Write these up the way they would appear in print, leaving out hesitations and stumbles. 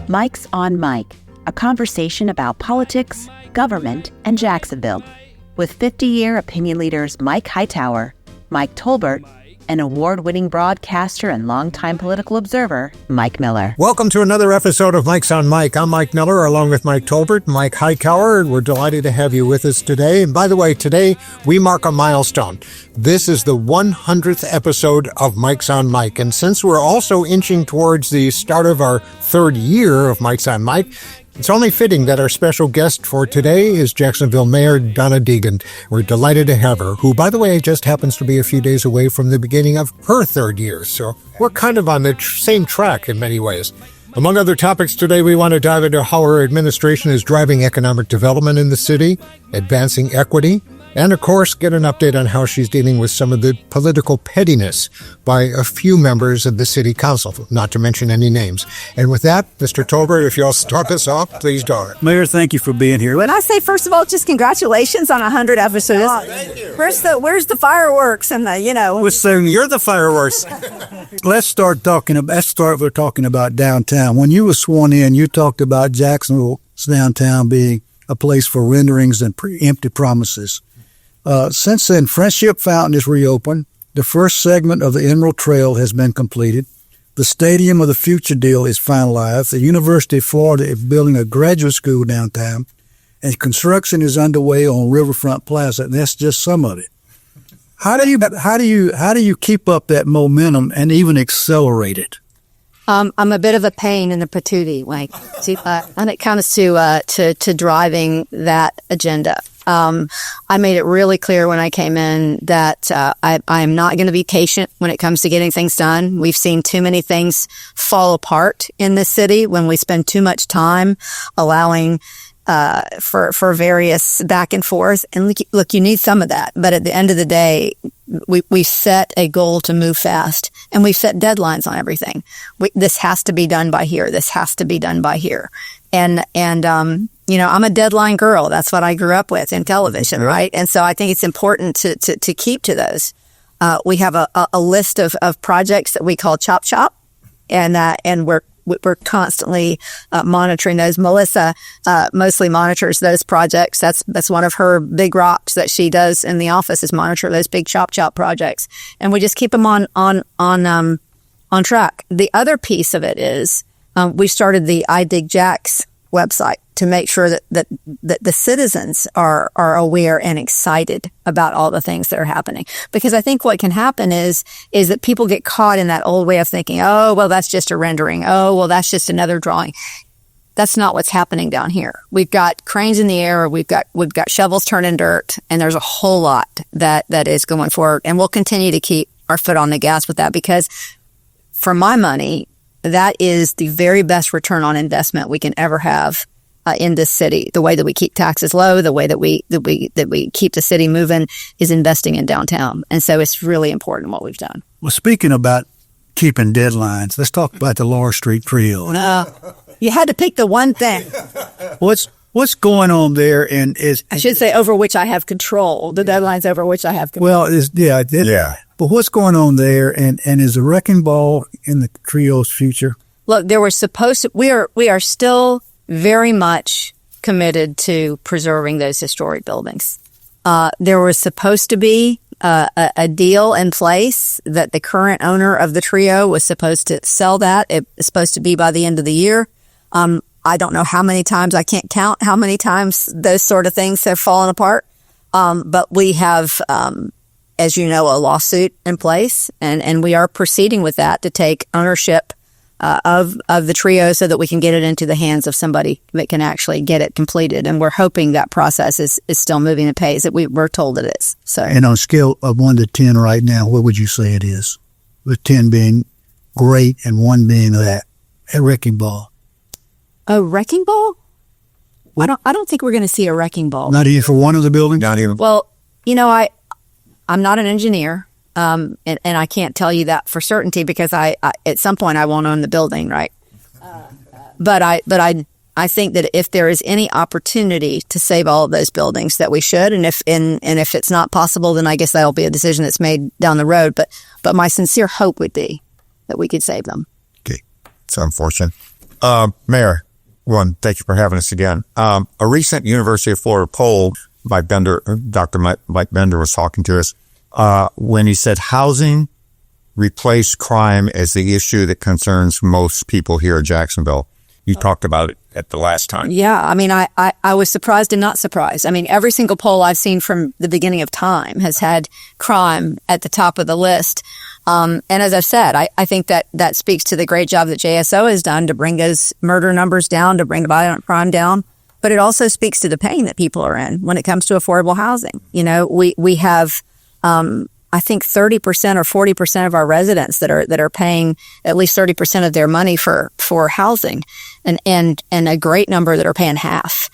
Mike's on Mike, a conversation about politics, government, and Jacksonville, with 50-year opinion leaders Mike Hightower, Mike Tolbert, and award-winning broadcaster and longtime political observer, Mike Miller. Welcome to another episode of Mike's on Mike. I'm Mike Miller, along with Mike Tolbert, Mike Hightower. We're delighted to have you with us today. And by the way, today we mark a milestone. This is the 100th episode of Mike's on Mike. And since we're also inching towards the start of our third year of Mike's on Mike, it's only fitting that our special guest for today is Jacksonville Mayor Donna Deegan. We're delighted to have her, who, by the way, just happens to be a few days away from the beginning of her third year. So we're kind of on the same track in many ways. Among other topics today, we want to dive into how her administration is driving economic development in the city, advancing equity, and, of course, get an update on how she's dealing with some of the political pettiness by a few members of the city council, not to mention any names. And with that, Mr. Tolbert, if you'll start us off, please do. Mayor, thank you for being here. When I say, first of all, just congratulations on 100 episodes. Thank you. Where's the fireworks and the, We're saying You're the fireworks. let's start with talking about downtown. When you were sworn in, you talked about Jacksonville's downtown being a place for renderings and empty promises. Since then, Friendship Fountain is reopened. The first segment of the Emerald Trail has been completed. The Stadium of the Future deal is finalized. The University of Florida is building a graduate school downtown, and construction is underway on Riverfront Plaza. And that's just some of it. How do you keep up that momentum and even accelerate it? I'm a bit of a pain in the patootie, when it comes to driving that agenda. I made it really clear when I came in that I am not going to be patient when it comes to getting things done. We've seen too many things fall apart in this city when we spend too much time allowing for various back and forth. And look, you need some of that. But at the end of the day, we set a goal to move fast, and we've set deadlines on everything. This has to be done by here. This has to be done by here. And I'm a deadline girl. That's what I grew up with in television, right? And so I think it's important to keep to those. We have a list of projects that we call Chop Chop, and we're constantly monitoring those. Melissa mostly monitors those projects. That's one of her big rocks that she does in the office, is monitor those big Chop Chop projects, and we just keep them on track. The other piece of it is we started the I Dig Jacks website to make sure that the citizens are aware and excited about all the things that are happening. Because I think what can happen is that people get caught in that old way of thinking, oh, well, that's just a rendering. Oh, well, that's just another drawing. That's not what's happening down here. We've got cranes in the air. We've got shovels turning dirt, and there's a whole lot that is going forward. And we'll continue to keep our foot on the gas with that, because for my money, that is the very best return on investment we can ever have in this city. The way that we keep taxes low, the way that we keep the city moving, is investing in downtown. And so it's really important what we've done. Well, speaking about keeping deadlines, let's talk about the Laura Street Trio. You had to pick the one thing. What's going on there? And I should say, over which I have control. The deadlines over which I have control. Well, yeah. But what's going on there? And is the wrecking ball in the trio's future? Look, we are still very much committed to preserving those historic buildings. There was supposed to be a deal in place that the current owner of the trio was supposed to sell that. It was supposed to be by the end of the year. I don't know how many times, I can't count how many times those sort of things have fallen apart. But we have, as you know, a lawsuit in place, and we are proceeding with that to take ownership of the trio so that we can get it into the hands of somebody that can actually get it completed. And we're hoping that process is still moving at pace that we're told it is. So, and on a scale of 1 to 10 right now, what would you say it is? With 10 being great and 1 being a wrecking ball. A wrecking ball? I don't think we're going to see a wrecking ball. Not even for one of the buildings? Not even. Well, I'm not an engineer, and I can't tell you that for certainty, because I at some point I won't own the building, right? But I think that if there is any opportunity to save all of those buildings, that we should, and if it's not possible, then I guess that'll be a decision that's made down the road. But my sincere hope would be that we could save them. Okay. It's unfortunate. Mayor, thank you for having us again. A recent University of Florida poll by Dr. Mike Bender was talking to us when he said housing replaced crime as the issue that concerns most people here in Jacksonville. You talked about it at the last time. Yeah. I mean, I was surprised and not surprised. I mean, every single poll I've seen from the beginning of time has had crime at the top of the list. And as I've said, I think that speaks to the great job that JSO has done to bring those murder numbers down, to bring the violent crime down. But it also speaks to the pain that people are in when it comes to affordable housing. You know, we have, I think 30% or 40% of our residents that are paying at least 30% of their money for housing, and a great number that are paying half.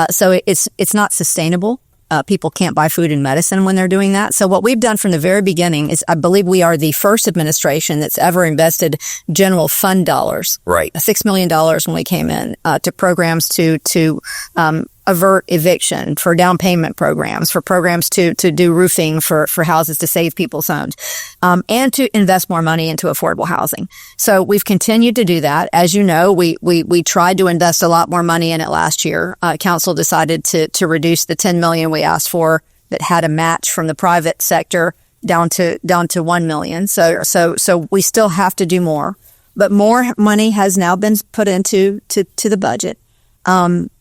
So it's not sustainable. People can't buy food and medicine when they're doing that. So what we've done from the very beginning is, I believe we are the first administration that's ever invested general fund dollars, right, $6 million when we came in, to programs to avert eviction, for down payment programs, for programs to do roofing for houses to save people's homes, and to invest more money into affordable housing. So we've continued to do that. As you know, we tried to invest a lot more money in it last year. Council decided to reduce the $10 million we asked for that had a match from the private sector down to $1 million. So we still have to do more, but more money has now been put into the budget.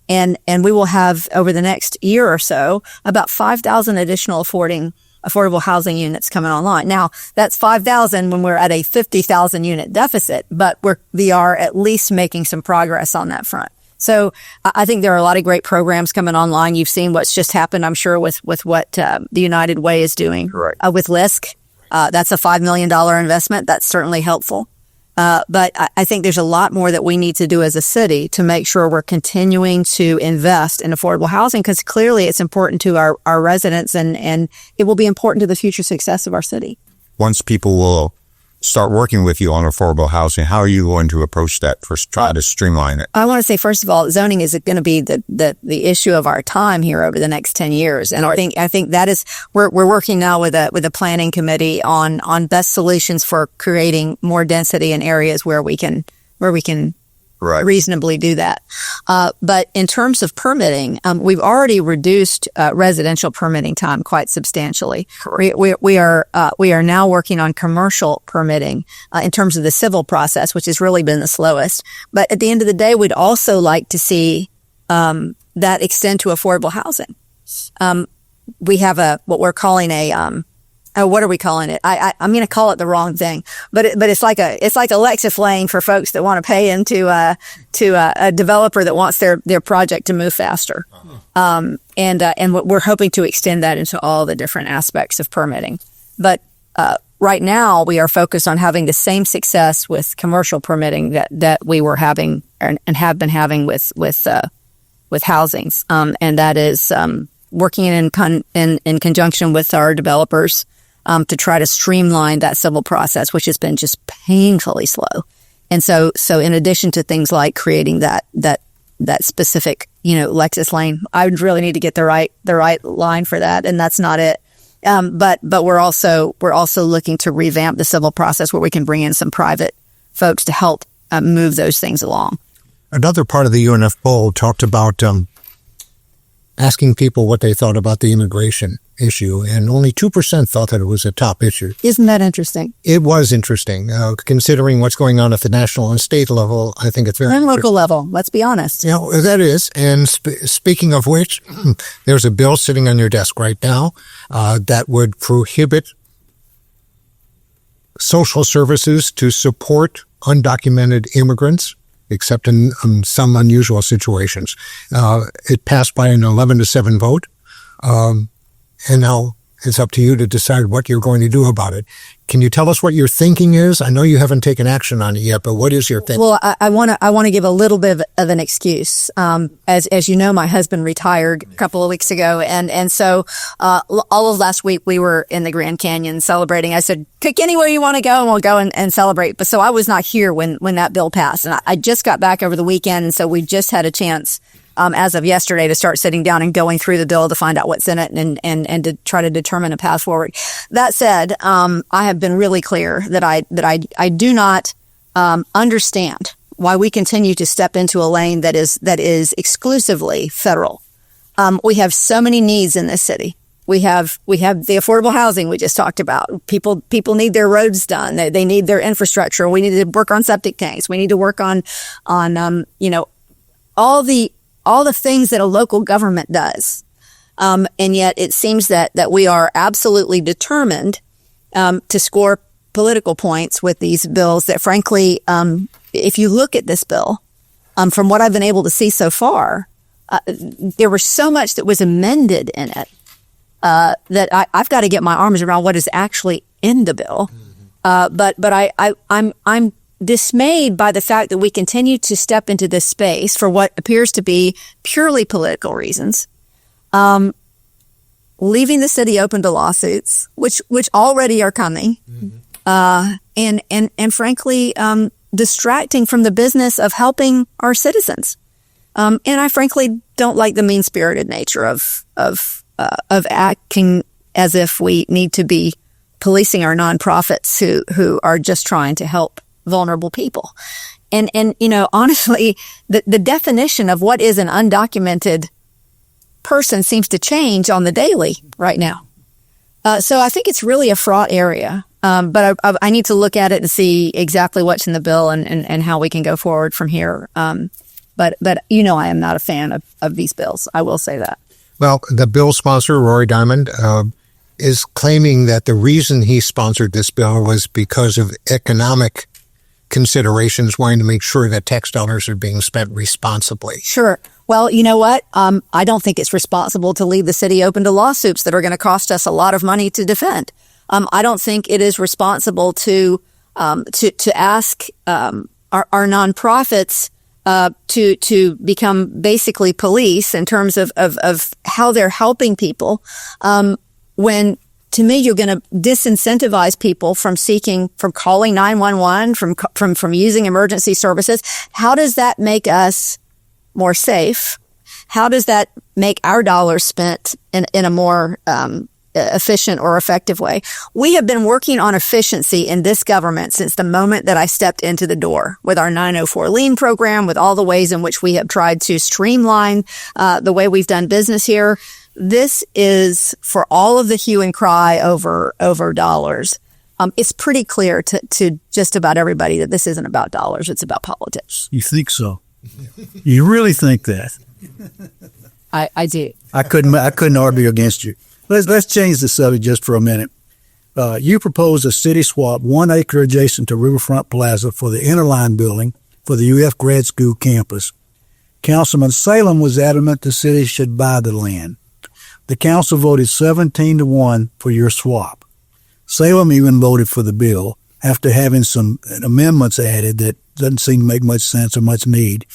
And we will have, over the next year or so, about 5,000 additional affordable housing units coming online. Now, that's 5,000 when we're at a 50,000 unit deficit, but we are at least making some progress on that front. So I think there are a lot of great programs coming online. You've seen what's just happened, I'm sure, with what the United Way is doing, right, with LISC. That's a $5 million investment. That's certainly helpful. But I think there's a lot more that we need to do as a city to make sure we're continuing to invest in affordable housing, because clearly it's important to our residents, and it will be important to the future success of our city. Once people will start working with you on affordable housing, how are you going to approach that for trying to streamline it? I want to say, first of all, zoning is going to be the issue of our time here over the next 10 years. And I think that is, we're working now with a planning committee on best solutions for creating more density in areas where we can right, reasonably do that. But in terms of permitting, we've already reduced residential permitting time quite substantially. We are now working on commercial permitting in terms of the civil process, which has really been the slowest. But at the end of the day, we'd also like to see that extend to affordable housing. We have what we're calling what are we calling it? I'm going to call it the wrong thing, but it's like a Lexus lane for folks that want to pay into a developer that wants their project to move faster. And we're hoping to extend that into all the different aspects of permitting. But right now we are focused on having the same success with commercial permitting that we were having and have been having with housings. And that is working in conjunction with our developers to try to streamline that civil process, which has been just painfully slow. And so in addition to things like creating that specific, Lexus lane, I would really need to get the right line for that, and that's not it. But we're also looking to revamp the civil process where we can bring in some private folks to help move those things along. Another part of the UNF poll talked about asking people what they thought about the immigration issue, and only 2% thought that it was a top issue. Isn't that interesting? It was interesting, considering what's going on at the national and state level. I think it's very and local level. Let's be honest. That is. And speaking of which, there's a bill sitting on your desk right now that would prohibit social services to support undocumented immigrants, except in some unusual situations. It passed by an 11-7 vote. And now it's up to you to decide what you're going to do about it. Can you tell us what your thinking is? I know you haven't taken action on it yet, but what is your thinking? Well, I want to give a little bit of an excuse. As you know, my husband retired a couple of weeks ago, and so all of last week we were in the Grand Canyon celebrating. I said, pick anywhere you want to go, and we'll go and celebrate. But so I was not here when that bill passed, and I just got back over the weekend, and so we just had a chance as of yesterday to start sitting down and going through the bill to find out what's in it and to try to determine a path forward. That said, I have been really clear that I do not understand why we continue to step into a lane that is exclusively federal. We have so many needs in this city. We have the affordable housing we just talked about. People need their roads done. They need their infrastructure. We need to work on septic tanks. We need to work on all the things that a local government does. And yet it seems that we are absolutely determined to score political points with these bills that, frankly, if you look at this bill, from what I've been able to see so far, there was so much that was amended in it that I've got to get my arms around what is actually in the bill. But I'm dismayed by the fact that we continue to step into this space for what appears to be purely political reasons, leaving the city open to lawsuits, which already are coming, and frankly, distracting from the business of helping our citizens. And I frankly don't like the mean-spirited nature of acting as if we need to be policing our nonprofits who are just trying to help vulnerable people. And honestly, the definition of what is an undocumented person seems to change on the daily right now. So I think it's really a fraught area. But I need to look at it and see exactly what's in the bill and how we can go forward from here. But I am not a fan of these bills. I will say that. Well, the bill sponsor, Rory Diamond, is claiming that the reason he sponsored this bill was because of economic considerations, wanting to make sure that tax dollars are being spent responsibly. Sure. Well, you know what? I don't think it's responsible to leave the city open to lawsuits that are going to cost us a lot of money to defend. I don't think it is responsible to ask our nonprofits to become basically police in terms of how they're helping people, when to me you're going to disincentivize people from calling 911, from using emergency services. How does that make us more safe? How does that make our dollars spent in a more efficient or effective way? We have been working on efficiency in this government since the moment that I stepped into the door with our 904 Lean program, with all the ways in which we have tried to streamline the way we've done business here. This is for all of the hue and cry over dollars. It's pretty clear to just about everybody that this isn't about dollars. It's about politics. You think so? You really think that? I do. I couldn't argue against you. Let's change the subject just for a minute. You propose a city swap 1 acre adjacent to Riverfront Plaza for the Interline building for the UF Grad School campus. Councilman Salem was adamant the city should buy the land. The council voted 17-1 for your swap. Salem even voted for the bill after having some amendments added that doesn't seem to make much sense or much need.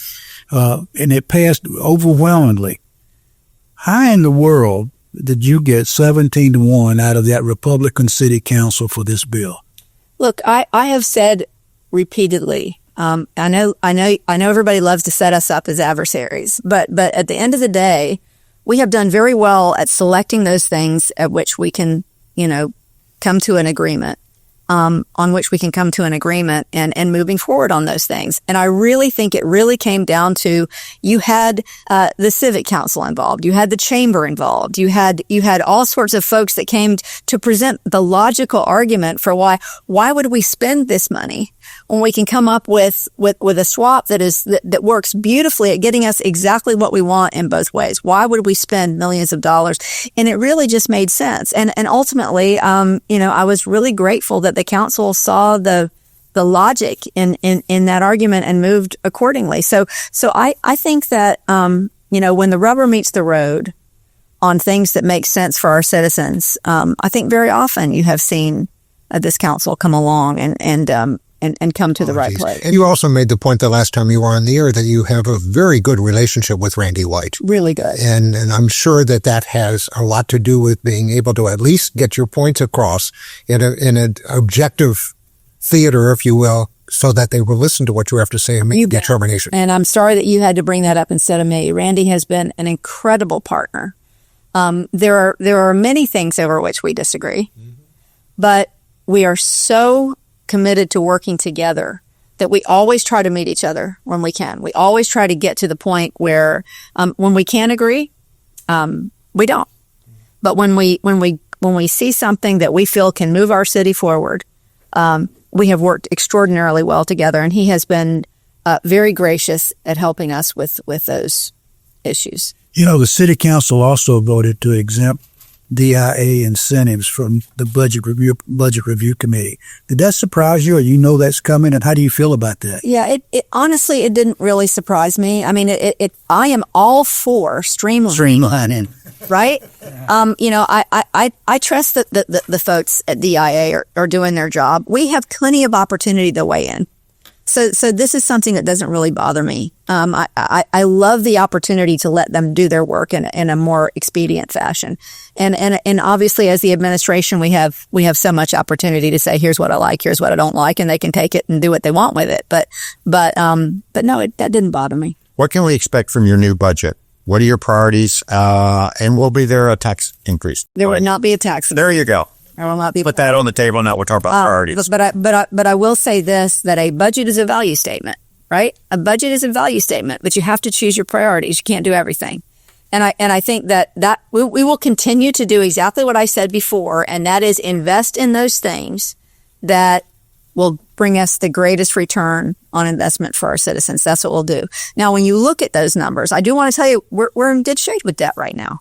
And it passed overwhelmingly. How in the world did you get 17-1 out of that Republican city council for this bill? Look, I have said repeatedly, I know everybody loves to set us up as adversaries, but at the end of the day, we have done very well at selecting those things at which we can, come to an agreement, on which we can come to an agreement and moving forward on those things. And I really think it really came down to, you had the civic council involved, you had the chamber involved, you had all sorts of folks that came to present the logical argument for why would we spend this money when we can come up with a swap that works beautifully at getting us exactly what we want in both ways. Why would we spend millions of dollars? And it really just made sense. And ultimately, I was really grateful that the council saw the logic in that argument and moved accordingly. So I think that, when the rubber meets the road on things that make sense for our citizens, I think very often you have seen this council come along and come to the right place. And you also made the point the last time you were on the air that you have a very good relationship with Randy White. Really good. And I'm sure that has a lot to do with being able to at least get your points across in an objective theater, if you will, so that they will listen to what you have to say and make a determination. And I'm sorry that you had to bring that up instead of me. Randy has been an incredible partner. There are many things over which we disagree, but we are so committed to working together that we always try to meet each other when we can. We always try to get to the point where when we can't agree, we don't. But when we see something that we feel can move our city forward, we have worked extraordinarily well together, and he has been very gracious at helping us with those issues. You know, the city council also voted to exempt DIA incentives from the budget review committee. Did that surprise you, or you know that's coming, and how do you feel about that? Yeah, it honestly, it didn't really surprise me. I mean, I am all for Streamlining. right? You know, I trust that the folks at DIA are doing their job. We have plenty of opportunity to weigh in. So this is something that doesn't really bother me. I love the opportunity to let them do their work in a more expedient fashion. And obviously as the administration, we have so much opportunity to say, here's what I like, here's what I don't like, and they can take it and do what they want with it. But no, that didn't bother me. What can we expect from your new budget? What are your priorities? And will be there a tax increase? There would not be a tax. There you go. There will not be. Put that on the table. Now we're talking about priorities. But I will say this, that a budget is a value statement, right? A budget is a value statement, but you have to choose your priorities. You can't do everything. And I think that we will continue to do exactly what I said before, and that is invest in those things that will bring us the greatest return on investment for our citizens. That's what we'll do. Now, when you look at those numbers, I do want to tell you, we're in good shape with debt right now.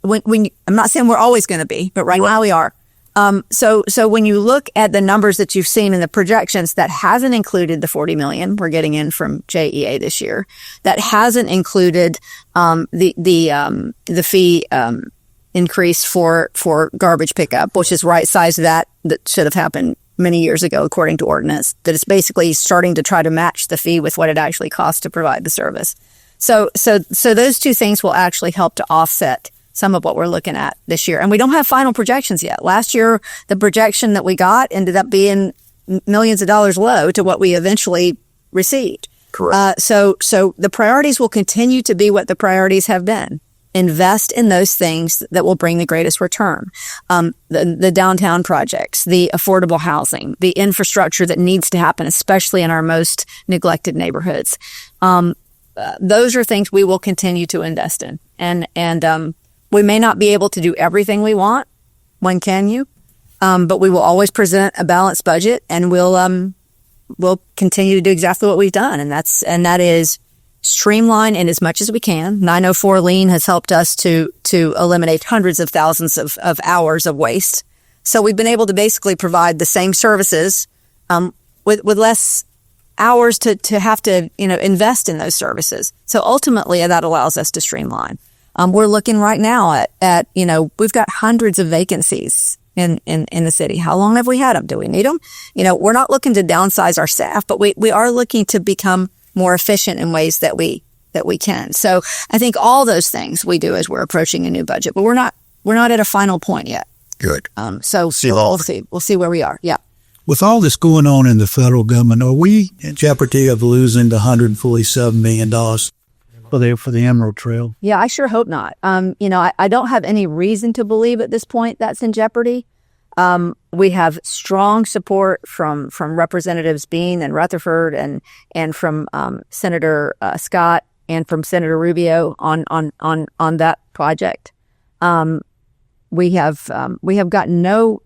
I'm not saying we're always going to be, but right now we are. So when you look at the numbers that you've seen in the projections, that hasn't included the $40 million we're getting in from JEA this year. That hasn't included the fee increase for garbage pickup, which is right size that should have happened many years ago, according to ordinance. That it's basically starting to try to match the fee with what it actually costs to provide the service. So those two things will actually help to offset some of what we're looking at this year. And we don't have final projections yet. Last year, the projection that we got ended up being millions of dollars low to what we eventually received. Correct. So the priorities will continue to be what the priorities have been. Invest in those things that will bring the greatest return. The downtown projects, the affordable housing, the infrastructure that needs to happen, especially in our most neglected neighborhoods. Those are things we will continue to invest in. And we may not be able to do everything we want. When can you? But we will always present a balanced budget, and we'll continue to do exactly what we've done. And that is streamline in as much as we can. 904 Lean has helped us to eliminate hundreds of thousands of hours of waste. So we've been able to basically provide the same services, with less hours to have to, invest in those services. So ultimately that allows us to streamline. We're looking right now at we've got hundreds of vacancies in the city. How long have we had them? Do we need them? We're not looking to downsize our staff, but we are looking to become more efficient in ways that we can. So I think all those things we do as we're approaching a new budget, but we're not at a final point yet. Good. So we'll see where we are. Yeah. With all this going on in the federal government, are we in jeopardy of losing the $147 million for the Emerald Trail? Yeah, I sure hope not. I don't have any reason to believe at this point that's in jeopardy. We have strong support from Representatives Bean and Rutherford and from Senator Scott and from Senator Rubio on that project. We have gotten no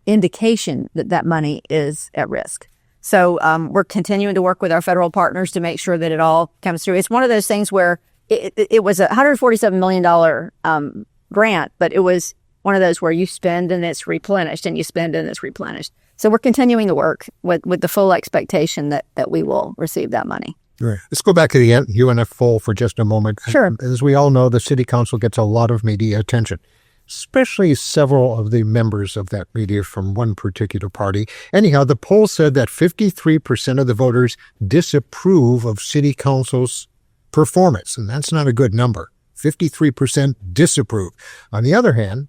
indication that money is at risk. So we're continuing to work with our federal partners to make sure that it all comes through. It's one of those things where it was a $147 million grant, but it was one of those where you spend and it's replenished, and you spend and it's replenished. So we're continuing to work with the full expectation that we will receive that money. Right. Let's go back to the UNF poll for just a moment. Sure. As we all know, the city council gets a lot of media attention, especially several of the members of that media from one particular party. Anyhow, the poll said that 53% of the voters disapprove of city council's performance, and that's not a good number. 53% disapprove. On the other hand,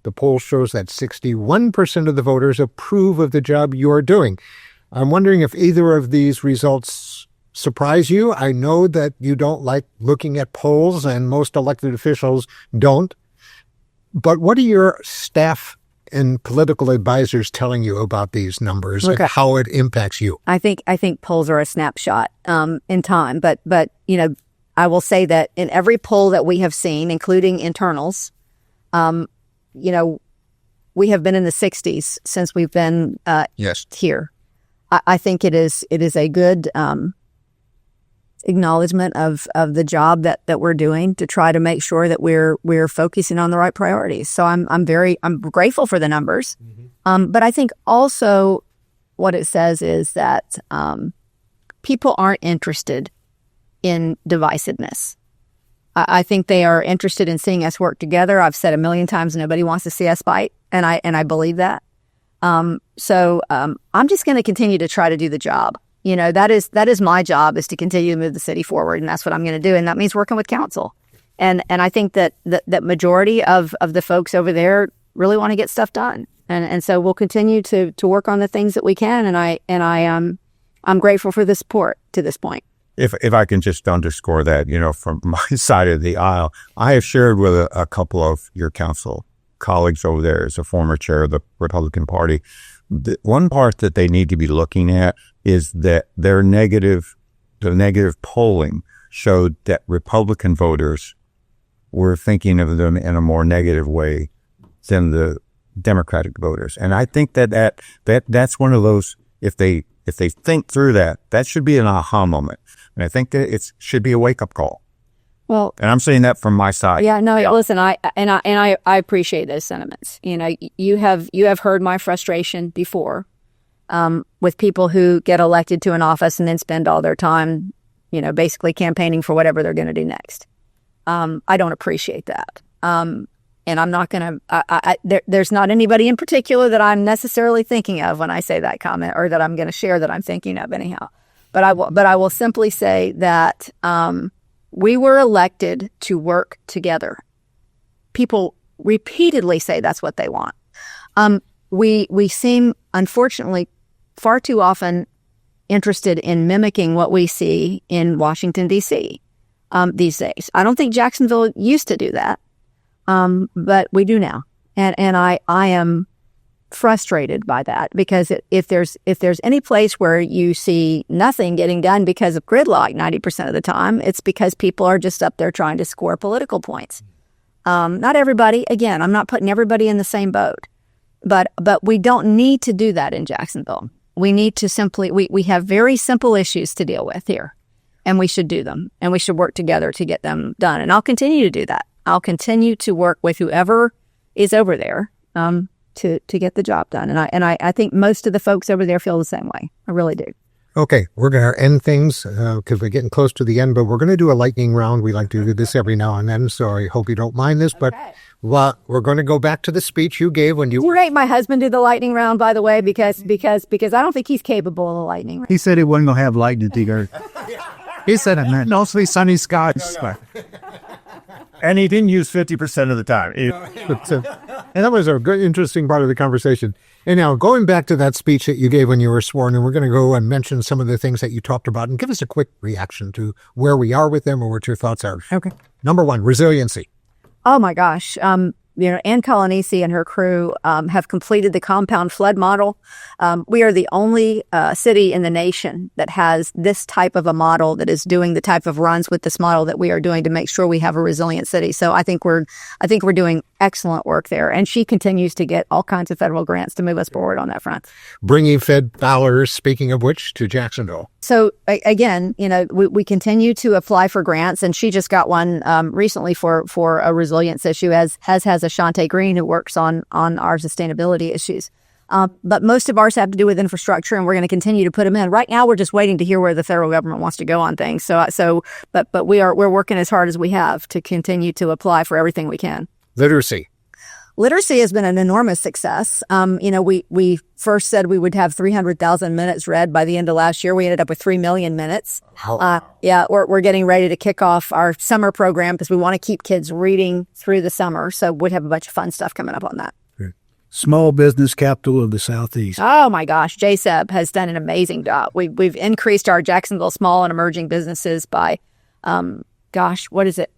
the poll shows that 61% of the voters approve of the job you're doing. I'm wondering if either of these results surprise you. I know that you don't like looking at polls, and most elected officials don't. But what do your staff and political advisors telling you about these numbers and how it impacts you? I think polls are a snapshot in time, but I will say that in every poll that we have seen, including internals, we have been in the 60s since we've been here. I think it is a good acknowledgement of the job that we're doing to try to make sure that we're focusing on the right priorities. So I'm grateful for the numbers, but I think also what it says is that people aren't interested in divisiveness. I think they are interested in seeing us work together. I've said a million times, nobody wants to see us fight, and I believe that. So I'm just going to continue to try to do the job. That is my job, is to continue to move the city forward, and that's what I'm going to do, and that means working with council. And I think that majority of the folks over there really want to get stuff done, and so we'll continue to work on the things that we can. And I'm grateful for the support to this point. If I can just underscore that, from my side of the aisle, I have shared with a couple of your council colleagues over there as a former chair of the Republican Party. The one part that they need to be looking at is that the negative polling showed that Republican voters were thinking of them in a more negative way than the Democratic voters. And I think that's one of those, if they think through that should be an aha moment. And I think that it should be a wake-up call. Well, and I'm saying that from my side. Yeah, no, listen, I appreciate those sentiments. You have heard my frustration before with people who get elected to an office and then spend all their time, basically campaigning for whatever they're going to do next. I don't appreciate that. And I'm not going to, there's not anybody in particular that I'm necessarily thinking of when I say that comment, or that I'm going to share that I'm thinking of anyhow. But I will simply say that we were elected to work together. People repeatedly say that's what they want. We seem, unfortunately, far too often interested in mimicking what we see in Washington, D.C. These days. I don't think Jacksonville used to do that, but we do now. And I am frustrated by that, because if there's any place where you see nothing getting done because of gridlock 90% of the time, it's because people are just up there trying to score political points. Not everybody. Again, I'm not putting everybody in the same boat, but we don't need to do that in Jacksonville. We need to simply, we have very simple issues to deal with here, and we should do them, and we should work together to get them done. And I'll continue to do that. I'll continue to work with whoever is over there to get the job done. And I think most of the folks over there feel the same way. I really do. Okay, we're going to end things because we're getting close to the end, but we're going to do a lightning round. We like to do this every now and then, so I hope you don't mind this. But we're going to go back to the speech you gave when you make my husband do the lightning round, by the way, because I don't think he's capable of the lightning round. He said he wasn't going to have lightning, Deegan. He said it meant mostly sunny skies. And he didn't use 50% of the time. And that was a good, interesting part of the conversation. And now, going back to that speech that you gave when you were sworn, and we're going to go and mention some of the things that you talked about, and give us a quick reaction to where we are with them or what your thoughts are. Okay. Number one, resiliency. Oh, my gosh. Ann Colanesi and her crew have completed the compound flood model. We are the only city in the nation that has this type of a model that is doing the type of runs with this model that we are doing to make sure we have a resilient city. So I think we're doing excellent work there. And she continues to get all kinds of federal grants to move us forward on that front. Bringing Fed dollars, speaking of which, to Jacksonville. So again, we continue to apply for grants, and she just got one recently for a resilience issue, as has Ashante Green, who works on our sustainability issues. But most of ours have to do with infrastructure, and we're going to continue to put them in. Right now, we're just waiting to hear where the federal government wants to go on things. But we're working as hard as we have to continue to apply for everything we can. Literacy. Literacy has been an enormous success. We first said we would have 300,000 minutes read by the end of last year. We ended up with 3 million minutes. We're getting ready to kick off our summer program because we want to keep kids reading through the summer. So we'd have a bunch of fun stuff coming up on that. Small business capital of the Southeast. Oh my gosh, JSEB has done an amazing job. We've increased our Jacksonville small and emerging businesses by, what is it,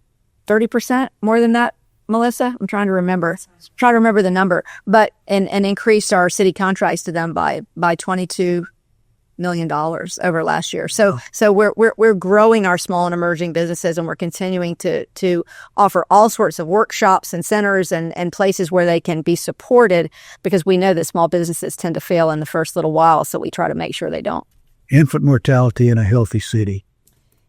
30% more than that? Melissa? I'm trying to remember the number, but and increased our city contracts to them by $22 million over last year. So we're growing our small and emerging businesses, and we're continuing to offer all sorts of workshops and centers and places where they can be supported, because we know that small businesses tend to fail in the first little while. So we try to make sure they don't. Infant mortality in a healthy city.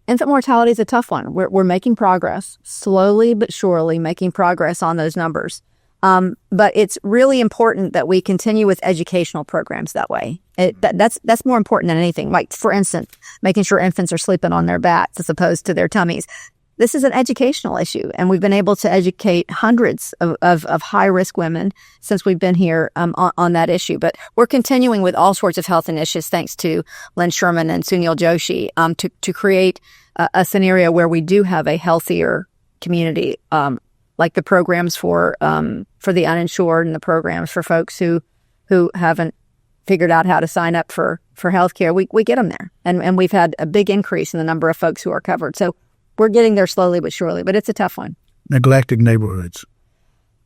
Infant mortality is a tough one. We're making progress, slowly but surely making progress on those numbers. But it's really important that we continue with educational programs that way. That's more important than anything. Like, for instance, making sure infants are sleeping on their backs as opposed to their tummies. This is an educational issue, and we've been able to educate hundreds of high-risk women since we've been here on that issue. But we're continuing with all sorts of health initiatives, thanks to Lynn Sherman and Sunil Joshi, to create a scenario where we do have a healthier community, like the programs for the uninsured and the programs for folks who haven't figured out how to sign up for healthcare. We get them there, and we've had a big increase in the number of folks who are covered. So we're getting there slowly but surely, but it's a tough one. Neglected neighborhoods.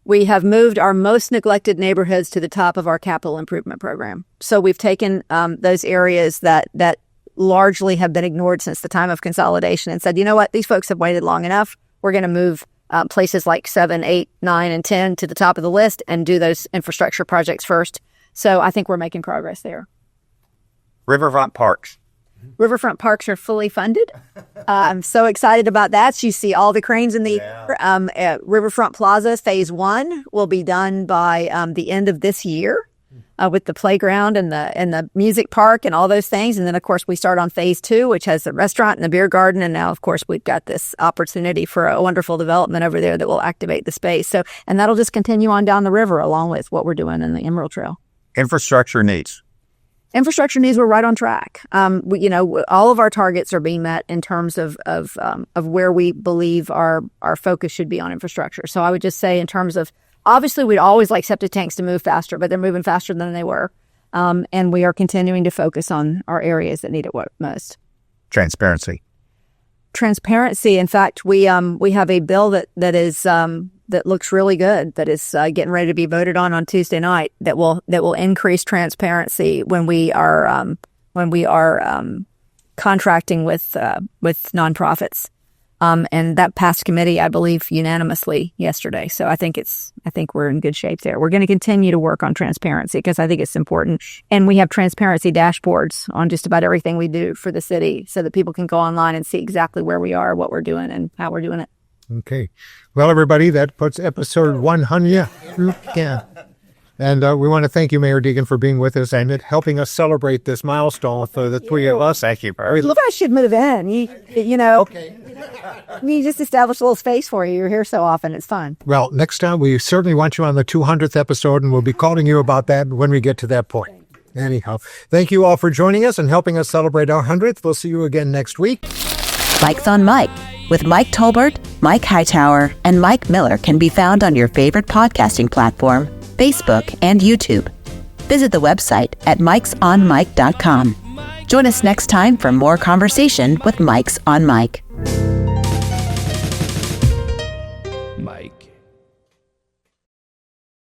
We have moved our most neglected neighborhoods to the top of our capital improvement program. So we've taken those areas that largely have been ignored since the time of consolidation and said, you know what, these folks have waited long enough. We're going to move places like 7, 8, 9, and 10 to the top of the list and do those infrastructure projects first. So I think we're making progress there. Riverfront parks. Riverfront parks are fully funded. I'm so excited about that. So you see all the cranes in the air. Riverfront Plaza Phase 1 will be done by the end of this year with the playground and the music park and all those things. And then, of course, we start on Phase 2, which has the restaurant and the beer garden. And now, of course, we've got this opportunity for a wonderful development over there that will activate the space. So, and that'll just continue on down the river along with what we're doing in the Emerald Trail. Infrastructure needs. Infrastructure needs, we're right on track. All of our targets are being met in terms of where we believe our focus should be on infrastructure. So I would just say, in terms of, obviously we'd always like septic tanks to move faster, but they're moving faster than they were. And we are continuing to focus on our areas that need it most. Transparency. In fact, we have a bill that looks really good, that is getting ready to be voted on Tuesday night, that will increase transparency when we are contracting with nonprofits. And that passed committee, I believe, unanimously yesterday. So I think we're in good shape there. We're going to continue to work on transparency because I think it's important. And we have transparency dashboards on just about everything we do for the city, so that people can go online and see exactly where we are, what we're doing, and how we're doing it. Okay. Well, everybody, that puts episode 100. Yeah. And we want to thank you, Mayor Deegan, for being with us and helping us celebrate this milestone for the three of us. Thank you. Look, I should move in. Okay. We just established a little space for you. You're here so often. It's fun. Well, next time we certainly want you on the 200th episode, and we'll be calling you about that when we get to that point. Anyhow, thank you all for joining us and helping us celebrate our 100th. We'll see you again next week. Mike's on Mike with Mike Tolbert, Mike Hightower, and Mike Miller can be found on your favorite podcasting platform, Facebook, and YouTube. Visit the website at mikesonmike.com. Join us next time for more conversation with Mike's on Mike.